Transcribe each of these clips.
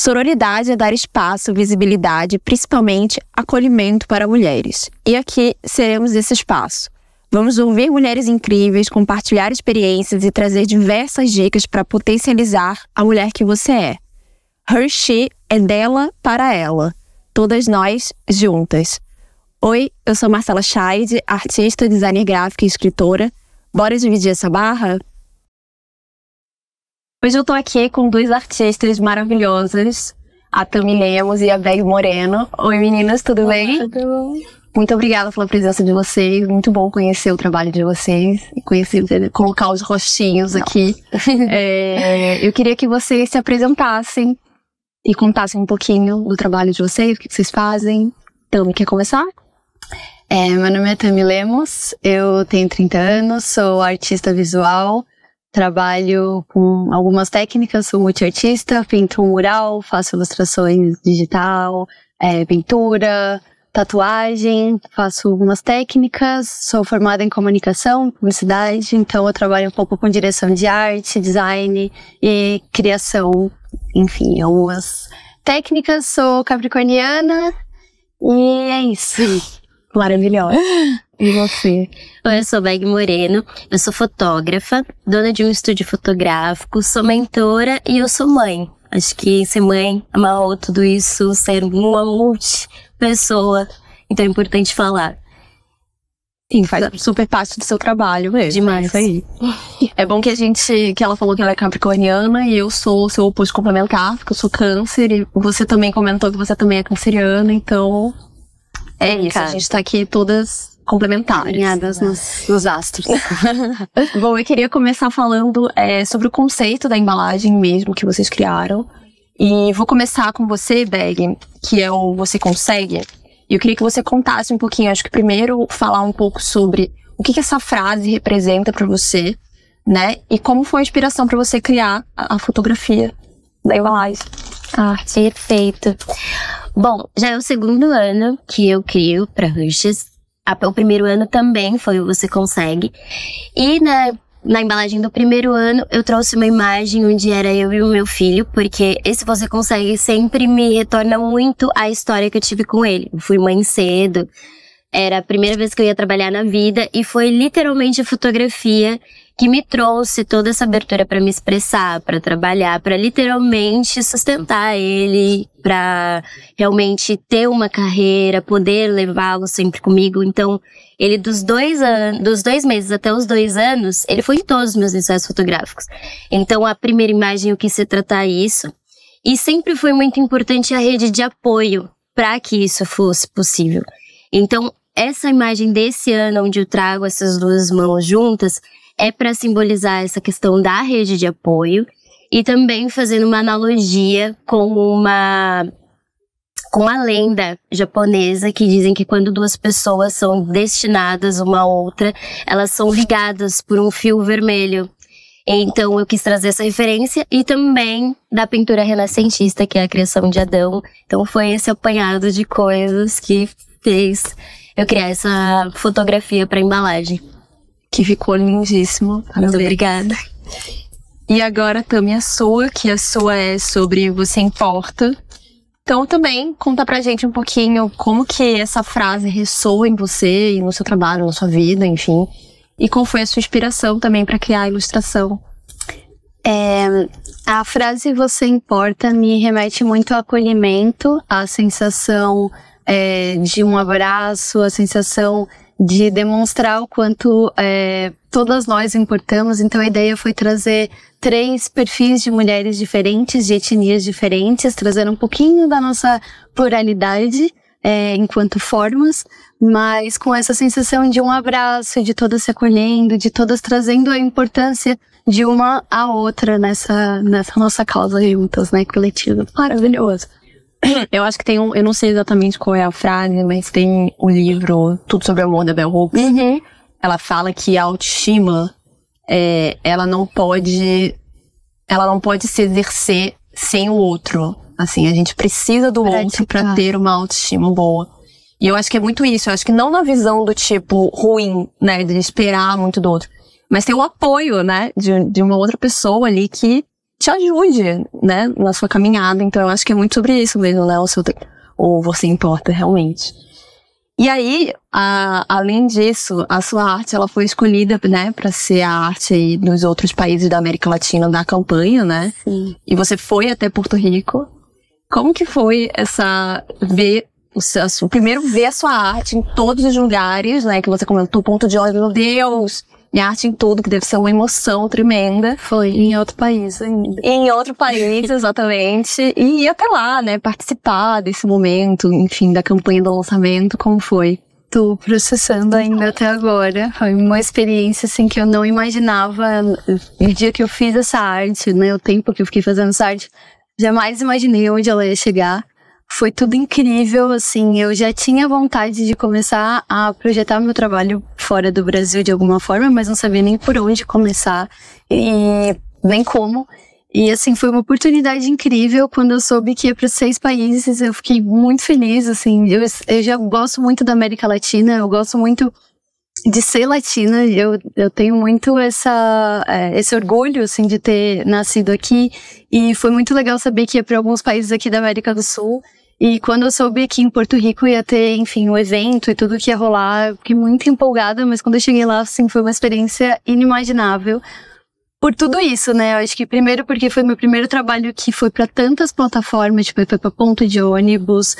Sororidade é dar espaço, visibilidade, principalmente acolhimento para mulheres. E aqui seremos esse espaço. Vamos ouvir mulheres incríveis, compartilhar experiências e trazer diversas dicas para potencializar a mulher que você é. Her, she é dela para ela. Todas nós juntas. Oi, eu sou Marcela Scheid, artista, designer gráfica e escritora. Bora dividir essa barra? Hoje eu tô aqui com duas artistas maravilhosas, a Tami Lemos e a Beg Moreno. Oi meninas, tudo bem? Tudo bom. Muito obrigada pela presença de vocês, muito bom conhecer o trabalho de vocês e colocar os rostinhos aqui. Eu queria que vocês se apresentassem e contassem um pouquinho do trabalho de vocês, o que vocês fazem. Tami, quer começar? Meu nome é Tami Lemos, eu tenho 30 anos, sou artista visual, trabalho com algumas técnicas, sou multiartista, pinto mural, faço ilustrações digital, pintura, tatuagem, faço algumas técnicas, sou formada em comunicação, publicidade, então eu trabalho um pouco com direção de arte, design e criação, enfim, algumas técnicas, sou capricorniana e é isso. Maravilhosa. E você? Oi, eu sou Beg Moreno, eu sou fotógrafa, dona de um estúdio fotográfico, sou mentora e eu sou mãe. Acho que ser mãe amarrou tudo isso, ser uma multi-pessoa, então é importante falar. Sim, faz super parte do seu trabalho mesmo. Demais. Isso aí. É bom que que ela falou que ela é capricorniana e eu sou o seu oposto complementar, porque eu sou câncer e você também comentou que você também é canceriana, então é isso, a gente tá aqui todas complementares. Alinhadas nos astros. Bom, eu queria começar falando sobre o conceito da embalagem mesmo que vocês criaram. E vou começar com você, Beg, que é o Você Consegue. E eu queria que você contasse um pouquinho, acho que primeiro falar um pouco sobre o que essa frase representa pra você, né? E como foi a inspiração pra você criar a fotografia da embalagem. Perfeito. Bom, já é o segundo ano que eu crio pra Hershey's. O primeiro ano também foi o Você Consegue. E na embalagem do primeiro ano, eu trouxe uma imagem onde era eu e o meu filho, porque esse Você Consegue sempre me retorna muito à história que eu tive com ele. Eu fui mãe cedo, era a primeira vez que eu ia trabalhar na vida, e foi literalmente a fotografia que me trouxe toda essa abertura para me expressar, para trabalhar, para literalmente sustentar ele, para realmente ter uma carreira, poder levá-lo sempre comigo. Então, ele dos 2 meses até os 2 anos, ele foi em todos os meus ensaios fotográficos. Então, a primeira imagem eu quis retratar isso. E sempre foi muito importante a rede de apoio para que isso fosse possível. Então, essa imagem desse ano, onde eu trago essas duas mãos juntas, é para simbolizar essa questão da rede de apoio e também fazendo uma analogia com a lenda japonesa que dizem que quando duas pessoas são destinadas uma à outra, elas são ligadas por um fio vermelho. Então eu quis trazer essa referência e também da pintura renascentista, que é a criação de Adão. Então foi esse apanhado de coisas que fez eu criar essa fotografia para embalagem. Que ficou lindíssimo. Muito obrigada. E agora, Tami, a sua, que a sua é sobre Você Importa. Então, também, conta pra gente um pouquinho como que essa frase ressoa em você e no seu trabalho, na sua vida, enfim. E qual foi a sua inspiração também para criar a ilustração? A frase Você Importa me remete muito ao acolhimento, à sensação de um abraço, a sensação de demonstrar o quanto todas nós importamos. Então a ideia foi trazer 3 perfis de mulheres diferentes, de etnias diferentes, trazendo um pouquinho da nossa pluralidade enquanto formas, mas com essa sensação de um abraço, de todas se acolhendo, de todas trazendo a importância de uma à outra nessa nossa causa juntas, né, coletiva. Maravilhoso. Eu acho que tem eu não sei exatamente qual é a frase, mas tem o livro Tudo Sobre o Amor, da Bell Hooks. Ela fala que a autoestima, ela não pode se exercer sem o outro. Assim, a gente precisa do outro pra ter uma autoestima boa. E eu acho que é muito isso. Eu acho que não na visão do tipo ruim, né, de esperar muito do outro. Mas tem o apoio, né, de uma outra pessoa ali que te ajude, né, na sua caminhada. Então eu acho que é muito sobre isso mesmo, né, o Você Importa, realmente. E aí, além disso, a sua arte, ela foi escolhida, né, para ser a arte aí dos outros países da América Latina da campanha, né? Sim. E você foi até Porto Rico. Como que foi primeiro ver a sua arte em todos os lugares, né, que você comentou, ponto de olho, meu Deus, minha arte em tudo, que deve ser uma emoção tremenda. Foi em outro país ainda. Em outro país, exatamente. E ir até lá, né, participar desse momento, enfim, da campanha do lançamento, como foi? Tô processando ainda até agora. Foi uma experiência, assim, que eu não imaginava. No dia que eu fiz essa arte, né, o tempo que eu fiquei fazendo essa arte, jamais imaginei onde ela ia chegar. Foi tudo incrível, assim, eu já tinha vontade de começar a projetar meu trabalho fora do Brasil de alguma forma, mas não sabia nem por onde começar e nem como. E, assim, foi uma oportunidade incrível. Quando eu soube que ia para 6 países, eu fiquei muito feliz, assim. Eu já gosto muito da América Latina, eu gosto muito de ser latina, eu tenho muito esse orgulho, assim, de ter nascido aqui. E foi muito legal saber que ia para alguns países aqui da América do Sul. E quando eu soube que em Porto Rico ia ter, enfim, o evento e tudo que ia rolar, eu fiquei muito empolgada, mas quando eu cheguei lá, assim, foi uma experiência inimaginável. Por tudo isso, né? Eu acho que primeiro porque foi meu primeiro trabalho que foi pra tantas plataformas, tipo, foi pra ponto de ônibus,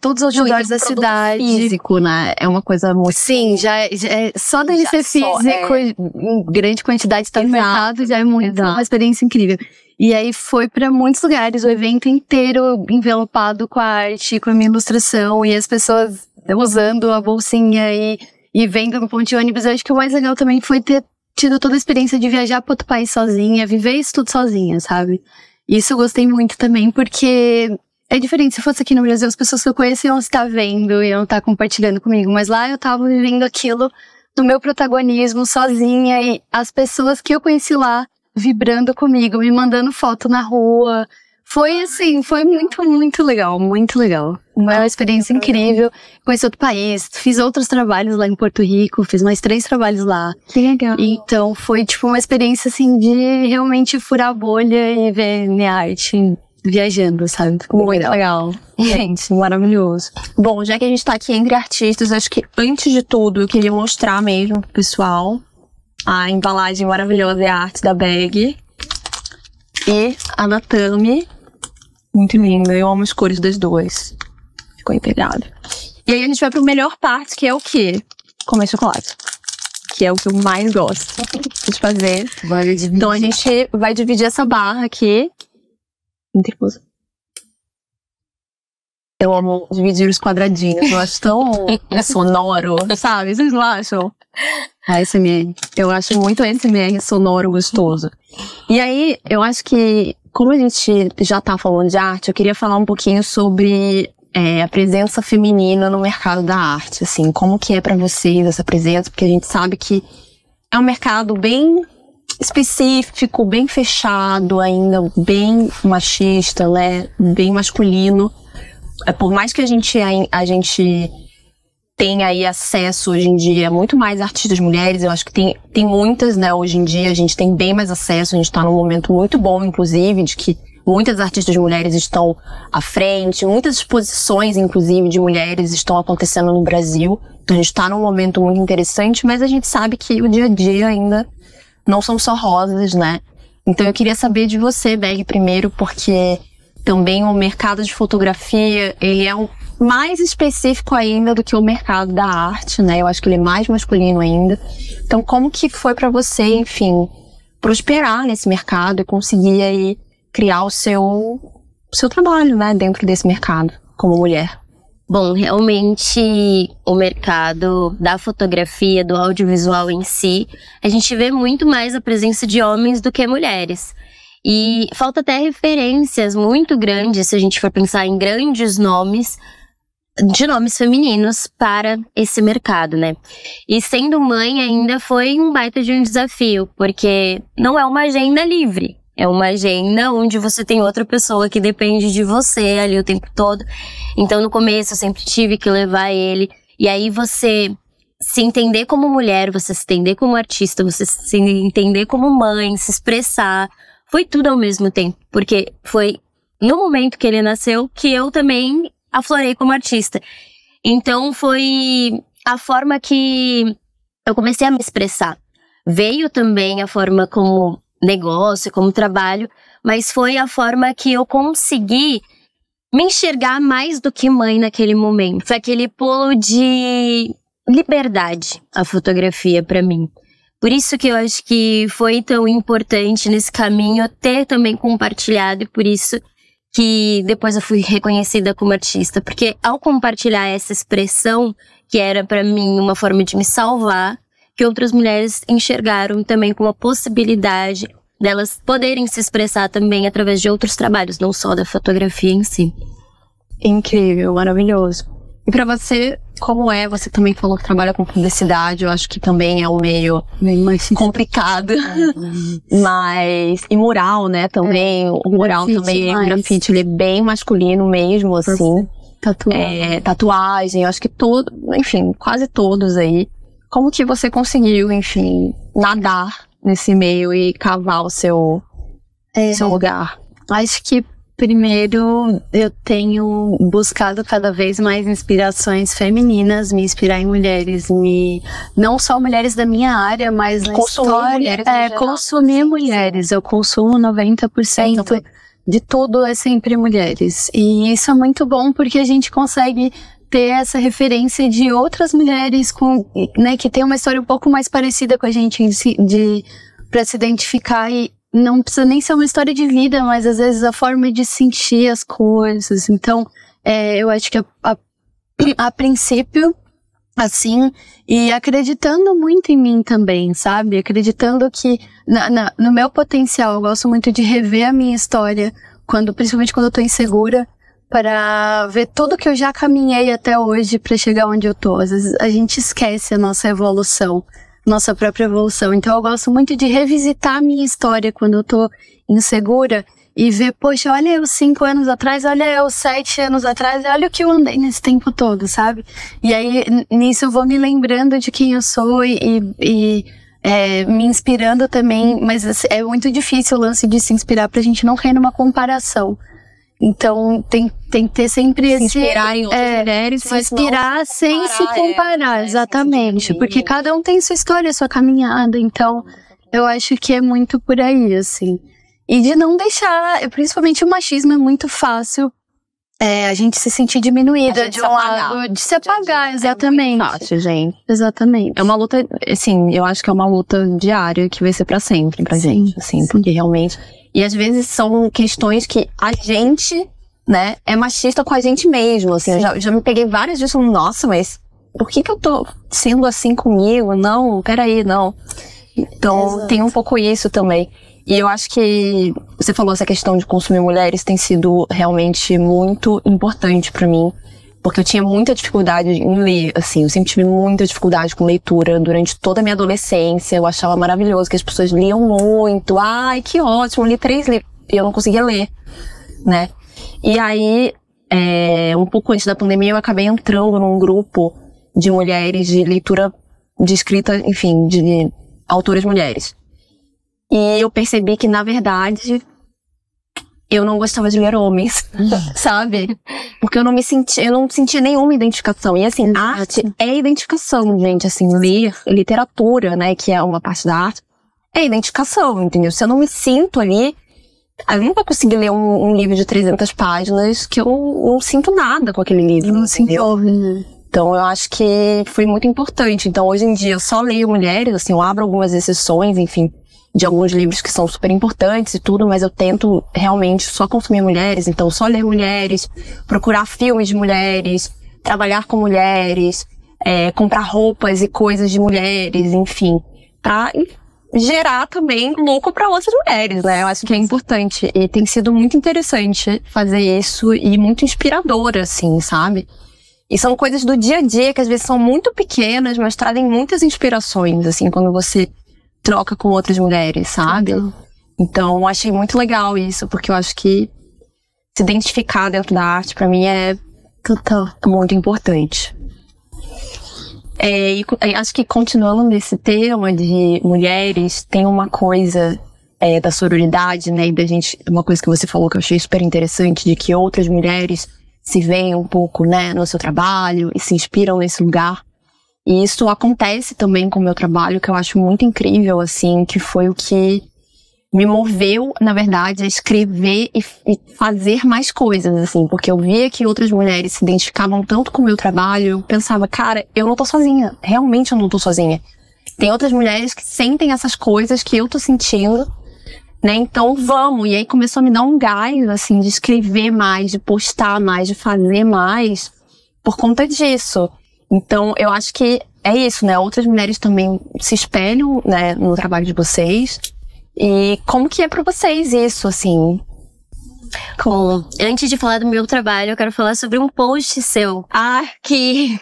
todos os outdoors da cidade. Físico, né? É uma coisa muito... Sim, já é só dele ser físico, em grande quantidade, tá no mercado, já é uma experiência incrível. E aí foi pra muitos lugares, o evento inteiro envelopado com a arte, com a minha ilustração, e as pessoas usando a bolsinha e vendo no ponto de ônibus. Eu acho que o mais legal também foi ter tido toda a experiência de viajar para outro país sozinha, viver isso tudo sozinha, sabe? Isso eu gostei muito também, porque é diferente. Se fosse aqui no Brasil, as pessoas que eu conheço iam estar vendo, iam estar compartilhando comigo, mas lá eu tava vivendo aquilo no meu protagonismo, sozinha, e as pessoas que eu conheci lá vibrando comigo, me mandando foto na rua. Foi assim, foi muito, muito legal, muito legal. Uma experiência incrível. Conheci outro país, fiz outros trabalhos lá em Porto Rico, fiz mais 3 trabalhos lá. Que legal. Então foi tipo uma experiência assim de realmente furar a bolha e ver minha arte viajando, sabe? Muito legal. Gente, maravilhoso. Bom, já que a gente tá aqui entre artistas, acho que antes de tudo eu queria mostrar mesmo pro pessoal a embalagem maravilhosa e a arte da bag. E a da Tami. Muito linda, eu amo as cores das duas. Ficou empregada. E aí a gente vai pro melhor parte, que é o quê? Comer chocolate. Que é o que eu mais gosto de fazer. Então a gente vai dividir essa barra aqui. Interposa. Eu amo dividir os quadradinhos. Eu acho tão sonoro, sabe? Vocês não acham? ASMR. Eu acho muito ASMR sonoro, gostoso. E aí, eu acho que, como a gente já tá falando de arte, eu queria falar um pouquinho sobre a presença feminina no mercado da arte, assim, como que é pra vocês essa presença, porque a gente sabe que é um mercado bem específico, bem fechado ainda, bem machista, né, bem masculino. Por mais que a gente tenha aí acesso hoje em dia a muito mais artistas mulheres, eu acho que tem muitas, né, hoje em dia a gente tem bem mais acesso, a gente tá num momento muito bom, inclusive, de que muitas artistas mulheres estão à frente, muitas exposições, inclusive, de mulheres estão acontecendo no Brasil. Então a gente tá num momento muito interessante, mas a gente sabe que o dia a dia ainda não são só rosas, né? Então eu queria saber de você, Beg, primeiro, porque também o mercado de fotografia, ele é mais específico ainda do que o mercado da arte, né? Eu acho que ele é mais masculino ainda. Então como que foi pra você, enfim, prosperar nesse mercado e conseguir aí criar o seu trabalho, né, dentro desse mercado, como mulher? Bom, realmente o mercado da fotografia, do audiovisual em si, a gente vê muito mais a presença de homens do que mulheres. E falta até referências muito grandes, se a gente for pensar em grandes nomes, de nomes femininos para esse mercado, né? E sendo mãe ainda foi um baita de um desafio, porque não é uma agenda livre. É uma agenda onde você tem outra pessoa que depende de você ali o tempo todo. Então, no começo, eu sempre tive que levar ele. E aí, você se entender como mulher, você se entender como artista, você se entender como mãe, se expressar, foi tudo ao mesmo tempo, porque foi no momento que ele nasceu que eu também aflorei como artista. Então foi a forma que eu comecei a me expressar. Veio também a forma como negócio, como trabalho, mas foi a forma que eu consegui me enxergar mais do que mãe naquele momento. Foi aquele pulo de liberdade, a fotografia pra mim. Por isso que eu acho que foi tão importante nesse caminho ter também compartilhado, e por isso que depois eu fui reconhecida como artista. Porque ao compartilhar essa expressão, que era pra mim uma forma de me salvar, que outras mulheres enxergaram também como a possibilidade delas poderem se expressar também através de outros trabalhos, não só da fotografia em si. Incrível, maravilhoso. E pra você, como é? Você também falou que trabalha com publicidade, eu acho que também é um meio mais complicado. Mas... E mural, né, também. O mural também, o grafite, ele é bem masculino mesmo, assim. Tatuagem, eu acho que enfim, quase todos aí. Como que você conseguiu, enfim, nadar nesse meio e cavar o seu lugar? Acho que primeiro eu tenho buscado cada vez mais inspirações femininas, me inspirar em mulheres, não só mulheres da minha área, mas na história. Consumir mulheres. Eu consumo 90% de tudo é sempre mulheres. E isso é muito bom porque a gente consegue ter essa referência de outras mulheres que tem uma história um pouco mais parecida com a gente pra se identificar, e não precisa nem ser uma história de vida, mas às vezes a forma de sentir as coisas. Então, eu acho que a princípio, assim, e acreditando muito em mim também, sabe? Acreditando que no meu potencial. Eu gosto muito de rever a minha história, principalmente quando eu tô insegura, para ver tudo que eu já caminhei até hoje para chegar onde eu tô. Às vezes a gente esquece a nossa evolução, nossa própria evolução. Então eu gosto muito de revisitar a minha história quando eu tô insegura e ver, poxa, olha eu 5 anos atrás, olha eu 7 anos atrás, olha o que eu andei nesse tempo todo, sabe? E aí nisso eu vou me lembrando de quem eu sou e me inspirando também, mas é muito difícil o lance de se inspirar pra gente não cair numa comparação. Então tem que ter sempre esse... Se inspirar em outras mulheres, se inspirar sem se comparar, exatamente. Porque cada um tem sua história, sua caminhada. Então, eu acho que é muito por aí, assim. E de não deixar... Principalmente o machismo é muito fácil a gente se sentir diminuída de um lado. De se apagar, exatamente. É muito fácil, gente. Exatamente. É uma luta, assim, eu acho que é uma luta diária que vai ser pra sempre pra gente, assim. Porque realmente... E às vezes são questões que a gente, né, é machista com a gente mesmo, assim. Eu já me peguei várias vezes falando, nossa, mas por que eu tô sendo assim comigo? Não, peraí, não. Então, tem um pouco isso também. E eu acho que você falou essa questão de consumir mulheres tem sido realmente muito importante pra mim. Porque eu tinha muita dificuldade em ler, assim. Eu sempre tive muita dificuldade com leitura durante toda a minha adolescência. Eu achava maravilhoso que as pessoas liam muito. Ai, que ótimo, eu li 3 livros. E eu não conseguia ler, né? E aí, um pouco antes da pandemia, eu acabei entrando num grupo de mulheres de leitura, de escrita, enfim, de autoras mulheres. E eu percebi que, na verdade... eu não gostava de ler homens, sabe? Porque eu não sentia nenhuma identificação. E assim, arte é identificação, gente. Assim, literatura, né, que é uma parte da arte, é identificação, entendeu? Se eu não me sinto ali, eu não vou conseguir ler um livro de 300 páginas que eu não sinto nada com aquele livro. Não se envolve, né? Então, eu acho que foi muito importante. Então, hoje em dia, eu só leio mulheres, assim, eu abro algumas exceções, enfim, de alguns livros que são super importantes e tudo, mas eu tento realmente só consumir mulheres, então só ler mulheres, procurar filmes de mulheres, trabalhar com mulheres, comprar roupas e coisas de mulheres, enfim, pra gerar também lucro para outras mulheres, né? Eu acho que é importante e tem sido muito interessante fazer isso e muito inspirador, assim, sabe? E são coisas do dia a dia que às vezes são muito pequenas, mas trazem muitas inspirações, assim, quando você troca com outras mulheres, sabe? Então, eu achei muito legal isso, porque eu acho que se identificar dentro da arte, pra mim, é muito importante. E acho que continuando nesse tema de mulheres, tem uma coisa da sororidade, né? E da gente, uma coisa que você falou que eu achei super interessante, de que outras mulheres se veem um pouco, né, no seu trabalho e se inspiram nesse lugar. E isso acontece também com o meu trabalho, que eu acho muito incrível, assim, que foi o que me moveu, na verdade, a escrever e fazer mais coisas, assim, porque eu via que outras mulheres se identificavam tanto com o meu trabalho, eu pensava, cara, eu não tô sozinha, realmente eu não tô sozinha. Tem outras mulheres que sentem essas coisas que eu tô sentindo, né, então vamos, e aí começou a me dar um gás, assim, de escrever mais, de postar mais, de fazer mais, por conta disso. Então, eu acho que é isso, né, outras mulheres também se espelham, né, no trabalho de vocês. E como que é pra vocês isso, assim? Bom, antes de falar do meu trabalho, eu quero falar sobre um post seu. Que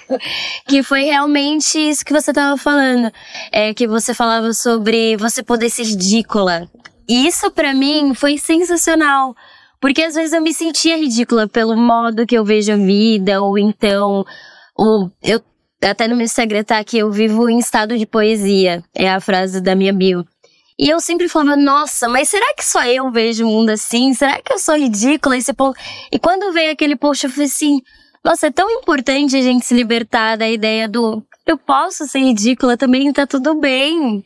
foi realmente isso que você tava falando. Que você falava sobre você poder ser ridícula. E isso pra mim foi sensacional. Porque às vezes eu me sentia ridícula pelo modo que eu vejo a vida, ou então... eu até no meu Instagram tá que eu vivo em estado de poesia. É a frase da minha bio. E eu sempre falava, nossa, mas será que só eu vejo o mundo assim? Será que eu sou ridícula? E quando veio aquele post, eu falei assim, nossa, é tão importante a gente se libertar da ideia do eu posso ser ridícula também, tá tudo bem.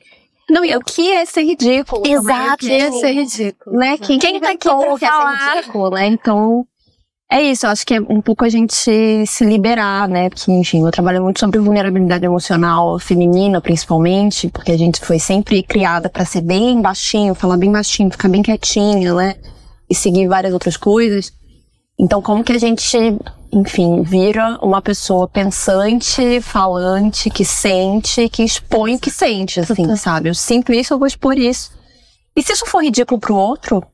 Não, e o que é ser ridículo? Exato. O que é ser ridículo? Né? Quem tá aqui pra falar? Ridículo, né? Então, é isso. Eu acho que é um pouco a gente se liberar, né? Porque, enfim, eu trabalho muito sobre vulnerabilidade emocional feminina, principalmente, porque a gente foi sempre criada pra ser bem baixinho, falar bem baixinho, ficar bem quietinha, né? E seguir várias outras coisas. Então, como que a gente, enfim, vira uma pessoa pensante, falante, que sente, que expõe o que sente, assim, sabe? Eu sinto isso, eu vou expor isso. E se isso for ridículo pro outro, o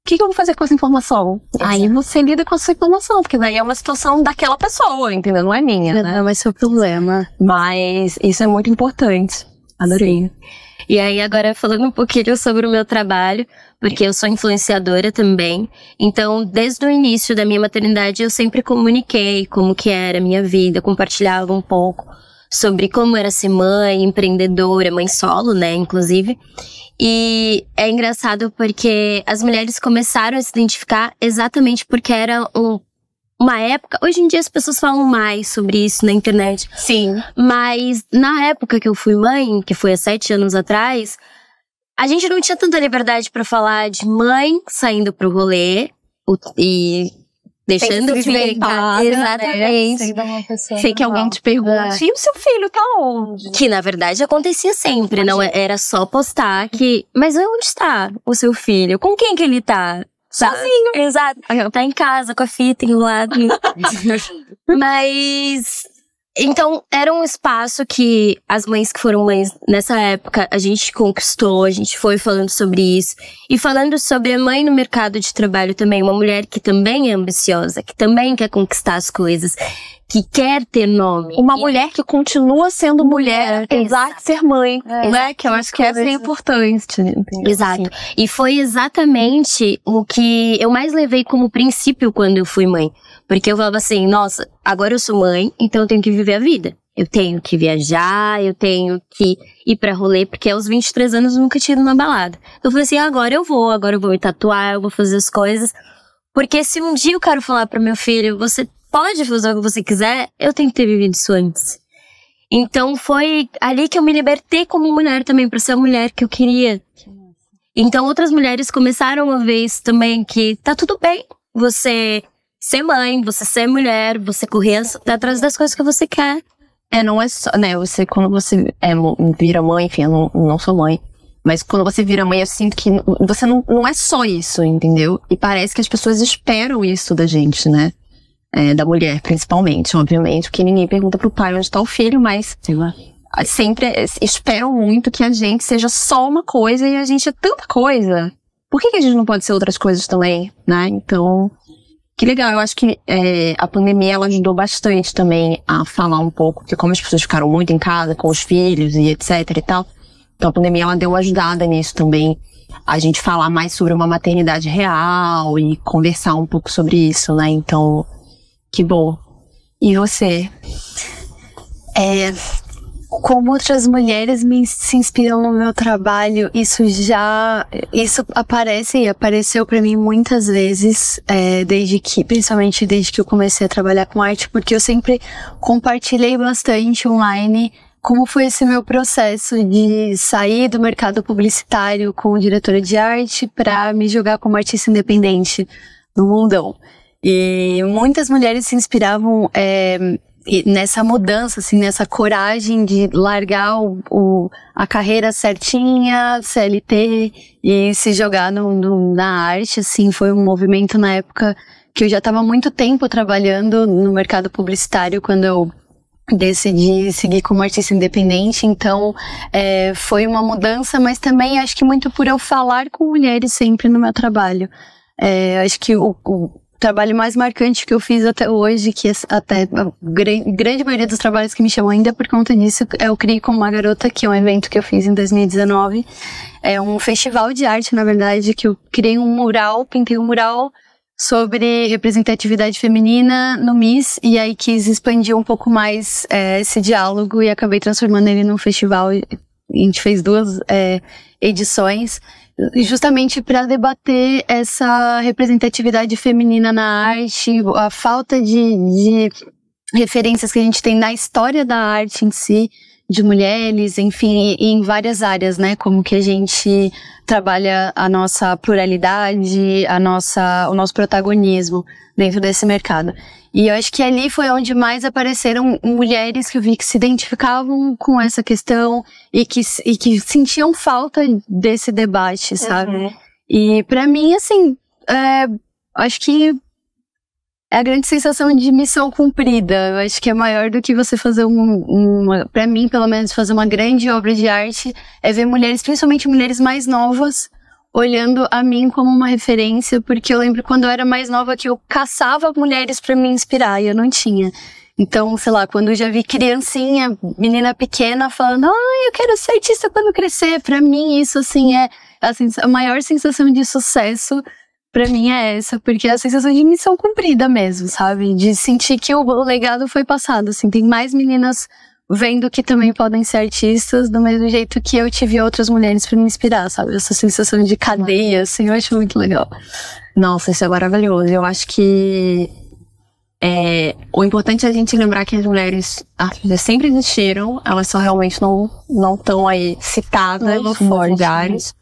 que eu vou fazer com essa informação? Exato. Aí você lida com essa informação, porque daí é uma situação daquela pessoa, entendeu? Não é minha, né? Não é seu problema. Mas isso é muito importante. Adorei. Sim. E aí agora falando um pouquinho sobre o meu trabalho, porque eu sou influenciadora também. Então, desde o início da minha maternidade, eu sempre comuniquei como que era a minha vida, compartilhava um pouco sobre como era ser mãe, empreendedora, mãe solo, né, inclusive. E é engraçado porque as mulheres começaram a se identificar exatamente porque era uma época... Hoje em dia as pessoas falam mais sobre isso na internet. Sim. Mas na época que eu fui mãe, que foi há 7 anos atrás, a gente não tinha tanta liberdade pra falar de mãe saindo pro rolê e deixando o filho em casa. Exatamente. Sei que alguém te pergunte, e o seu filho tá onde? Que na verdade acontecia sempre, não era só postar que... Mas onde está o seu filho? Com quem que ele tá? Sozinho. Exato. Tá em casa com a fita enrolada. Mas... Então, era um espaço que as mães que foram mães nessa época, a gente conquistou, a gente foi falando sobre isso. E falando sobre a mãe no mercado de trabalho também, uma mulher que também é ambiciosa, que também quer conquistar as coisas, que quer ter nome. Uma mulher que continua sendo mulher, apesar de ser mãe, né? Que eu acho que essa é importante. Exato. Assim. E foi exatamente o que eu mais levei como princípio quando eu fui mãe. Porque eu falava assim, nossa, agora eu sou mãe, então eu tenho que viver a vida. Eu tenho que viajar, eu tenho que ir pra rolê, porque aos 23 anos eu nunca tinha ido numa balada. Eu falei assim, agora eu vou me tatuar, eu vou fazer as coisas. Porque se um dia eu quero falar pro meu filho, você pode fazer o que você quiser, eu tenho que ter vivido isso antes. Então foi ali que eu me libertei como mulher também, pra ser a mulher que eu queria. Então outras mulheres começaram a ver isso também, que tá tudo bem você ser mãe, você ser mulher, você correr atrás das coisas que você quer. Não é só, né, quando você vira mãe, enfim, eu não sou mãe, mas quando você vira mãe, eu sinto que você não é só isso, entendeu? E parece que as pessoas esperam isso da gente, né? Da mulher, principalmente, obviamente, porque ninguém pergunta pro pai onde tá o filho, mas sempre esperam muito que a gente seja só uma coisa e a gente é tanta coisa. Por que a gente não pode ser outras coisas também, né? Então... Que legal, eu acho que a pandemia ela ajudou bastante também a falar um pouco, porque como as pessoas ficaram muito em casa com os filhos e etc e tal, então a pandemia ela deu uma ajudada nisso também, a gente falar mais sobre uma maternidade real e conversar um pouco sobre isso, né? Então, que bom. E você? como outras mulheres se inspiram no meu trabalho, isso aparece e apareceu pra mim muitas vezes, principalmente desde que eu comecei a trabalhar com arte, porque eu sempre compartilhei bastante online como foi esse meu processo de sair do mercado publicitário como diretora de arte para me jogar como artista independente no mundão. E muitas mulheres se inspiravam nessa mudança, assim, nessa coragem de largar a carreira certinha, CLT, e se jogar na arte, assim. Foi um movimento na época que eu já estava há muito tempo trabalhando no mercado publicitário quando eu decidi seguir como artista independente. Então foi uma mudança, mas também acho que muito por eu falar com mulheres sempre no meu trabalho. Acho que o trabalho mais marcante que eu fiz até hoje, que até a grande maioria dos trabalhos que me chamam ainda por conta disso, é o Crie Como Uma Garota, que é um evento que eu fiz em 2019. É um festival de arte, na verdade, que eu criei pintei um mural sobre representatividade feminina no Miss, e aí quis expandir um pouco mais esse diálogo e acabei transformando ele num festival. A gente fez 2 edições, justamente para debater essa representatividade feminina na arte, a falta de referências que a gente tem na história da arte em si, de mulheres, enfim, e em várias áreas, né? Como que a gente trabalha a nossa pluralidade, o nosso protagonismo dentro desse mercado. E eu acho que ali foi onde mais apareceram mulheres que eu vi que se identificavam com essa questão e que sentiam falta desse debate, sabe? Uhum. E pra mim, assim, acho que é a grande sensação de missão cumprida. Eu acho que é maior do que você fazer pra mim, pelo menos, fazer uma grande obra de arte, é ver mulheres, principalmente mulheres mais novas, olhando a mim como uma referência, porque eu lembro quando eu era mais nova que eu caçava mulheres pra me inspirar e eu não tinha. Então, sei lá, quando eu já vi criancinha, menina pequena falando, eu quero ser artista quando crescer, pra mim isso, assim, é a maior sensação de sucesso. Pra mim é essa, porque é a sensação de missão cumprida mesmo, sabe? De sentir que o legado foi passado, assim, tem mais meninas vendo que também podem ser artistas, do mesmo jeito que eu tive outras mulheres pra me inspirar, sabe? Essa sensação de cadeia, assim, eu acho muito legal. Nossa, isso é maravilhoso. Eu acho que o importante é a gente lembrar que as mulheres artistas sempre existiram, elas só realmente não estão aí citadas nos lugares.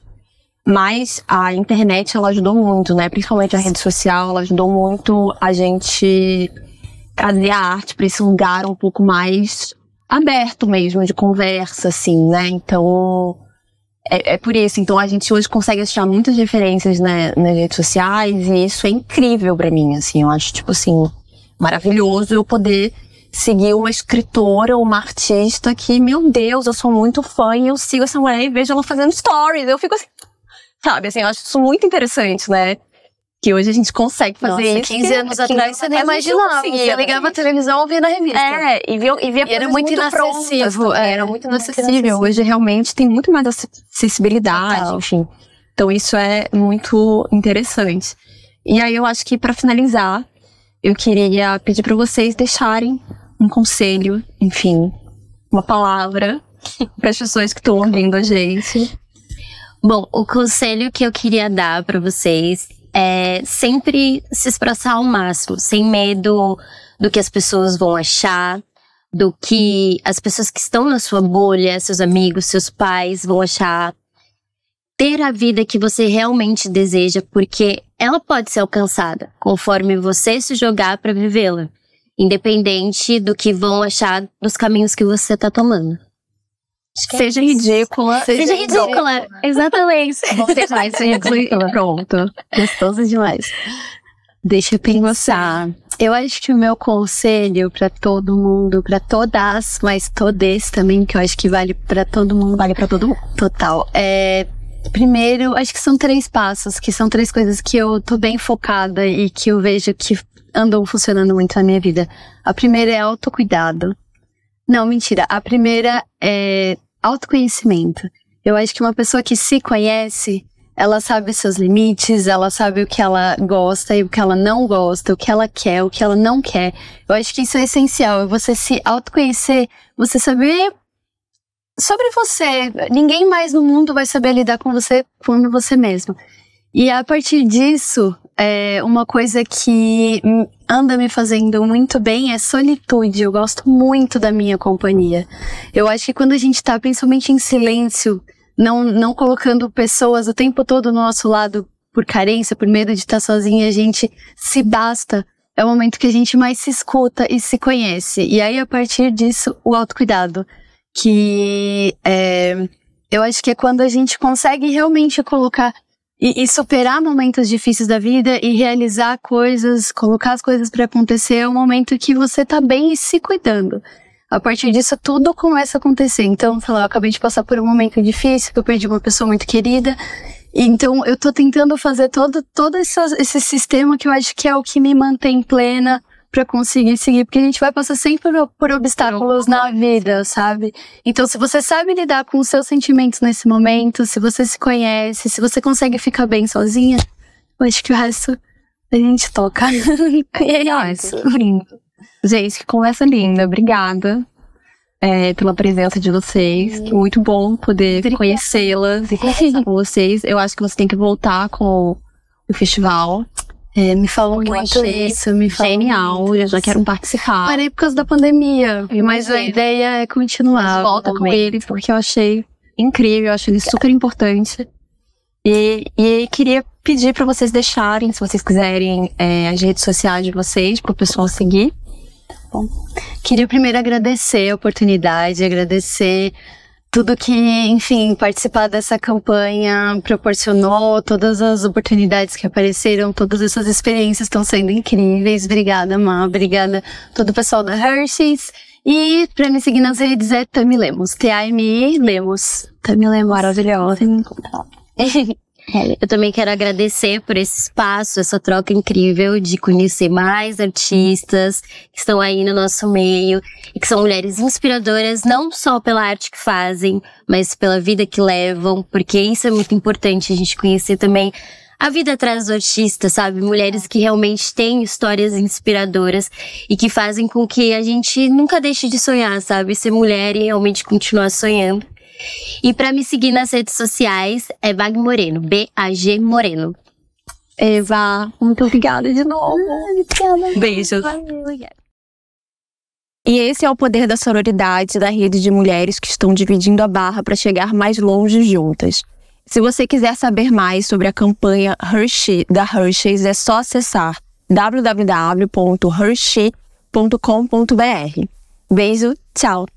Mas a internet, ela ajudou muito, né? Principalmente a rede social, ela ajudou muito a gente trazer a arte para esse lugar um pouco mais aberto mesmo, de conversa, assim, né? Então, é por isso. Então, a gente hoje consegue achar muitas referências, né, nas redes sociais, e isso é incrível pra mim, assim. Eu acho, tipo assim, maravilhoso eu poder seguir uma escritora, uma artista que, meu Deus, eu sou muito fã e eu sigo essa mulher e vejo ela fazendo stories. Eu fico assim... Sabe, assim, eu acho isso muito interessante, né? Que hoje a gente consegue fazer isso. 15 anos atrás você nem imaginava. Você ligava a televisão ou via na revista. E via era muito inacessível. Era muito inacessível. Hoje realmente tem muito mais acessibilidade, total. Enfim. Então isso é muito interessante. E aí eu acho que pra finalizar, eu queria pedir pra vocês deixarem um conselho, enfim, uma palavra para as pessoas que estão ouvindo a gente. Bom, o conselho que eu queria dar pra vocês é sempre se expressar ao máximo, sem medo do que as pessoas vão achar, do que as pessoas que estão na sua bolha, seus amigos, seus pais vão achar. Ter a vida que você realmente deseja, porque ela pode ser alcançada conforme você se jogar pra vivê-la, independente do que vão achar dos caminhos que você tá tomando. Seja ridícula. Seja ridícula. Exatamente. Vou ter mais ridícula. Pronto. Gostoso demais. Deixa eu pensar. Eu acho que o meu conselho pra todo mundo, pra todas, mas todes também, que eu acho que vale pra todo mundo. Vale pra todo mundo. Total. Primeiro, acho que são 3 passos, que são 3 coisas que eu tô bem focada e que eu vejo que andam funcionando muito na minha vida. A primeira é autocuidado. Não, mentira. A primeira é autoconhecimento. Eu acho que uma pessoa que se conhece, ela sabe seus limites, ela sabe o que ela gosta e o que ela não gosta, o que ela quer, o que ela não quer. Eu acho que isso é essencial, é você se autoconhecer, você saber sobre você. Ninguém mais no mundo vai saber lidar com você como você mesmo. E a partir disso, uma coisa que anda me fazendo muito bem é solitude. Eu gosto muito da minha companhia. Eu acho que quando a gente tá principalmente em silêncio, não colocando pessoas o tempo todo no nosso lado por carência, por medo de estar sozinha, a gente se basta. É o momento que a gente mais se escuta e se conhece. E aí, a partir disso, o autocuidado. Que eu acho que é quando a gente consegue realmente colocar e superar momentos difíceis da vida e realizar coisas, colocar as coisas para acontecer, é o momento que você tá bem e se cuidando. A partir disso, tudo começa a acontecer. Então, sei lá, eu acabei de passar por um momento difícil, que eu perdi uma pessoa muito querida. Então, eu tô tentando fazer todo esse sistema que eu acho que é o que me mantém plena pra conseguir seguir. Porque a gente vai passar sempre por obstáculos na vida, sabe? Então, se você sabe lidar com os seus sentimentos nesse momento, se você se conhece, se você consegue ficar bem sozinha, eu acho que o resto a gente toca. É isso. Lindo. Gente, que conversa linda. Obrigada. Pela presença de vocês. Muito bom poder conhecê-las e conversar com vocês. Eu acho que você tem que voltar com o festival. Me falam muito isso, me falam genial. Eu já quero participar. Parei por causa da pandemia, mas a ideia é continuar. Volta com ele, porque eu achei incrível, eu acho ele super importante. E queria pedir pra vocês deixarem, se vocês quiserem, as redes sociais de vocês, pro pessoal seguir. Bom, queria primeiro agradecer a oportunidade, agradecer tudo que, enfim, participar dessa campanha proporcionou, todas as oportunidades que apareceram, todas essas experiências estão sendo incríveis. Obrigada, Má, obrigada a todo o pessoal da Hershey's. E pra me seguir nas redes é Tami Lemos, T-A-M-I Lemos. Tami Lemos. Maravilhosa. Eu também quero agradecer por esse espaço, essa troca incrível de conhecer mais artistas que estão aí no nosso meio e que são mulheres inspiradoras, não só pela arte que fazem, mas pela vida que levam, porque isso é muito importante, a gente conhecer também a vida atrás do artista, sabe? Mulheres que realmente têm histórias inspiradoras e que fazem com que a gente nunca deixe de sonhar, sabe? Ser mulher e realmente continuar sonhando. E pra me seguir nas redes sociais é Bag Moreno, B-A-G Moreno. Eva, muito obrigada de novo. Obrigada. Beijos. E esse é o poder da sororidade da rede de mulheres que estão dividindo a barra para chegar mais longe juntas. Se você quiser saber mais sobre a campanha Hershey da Hershey's, é só acessar www.hershey.com.br. Beijo, tchau!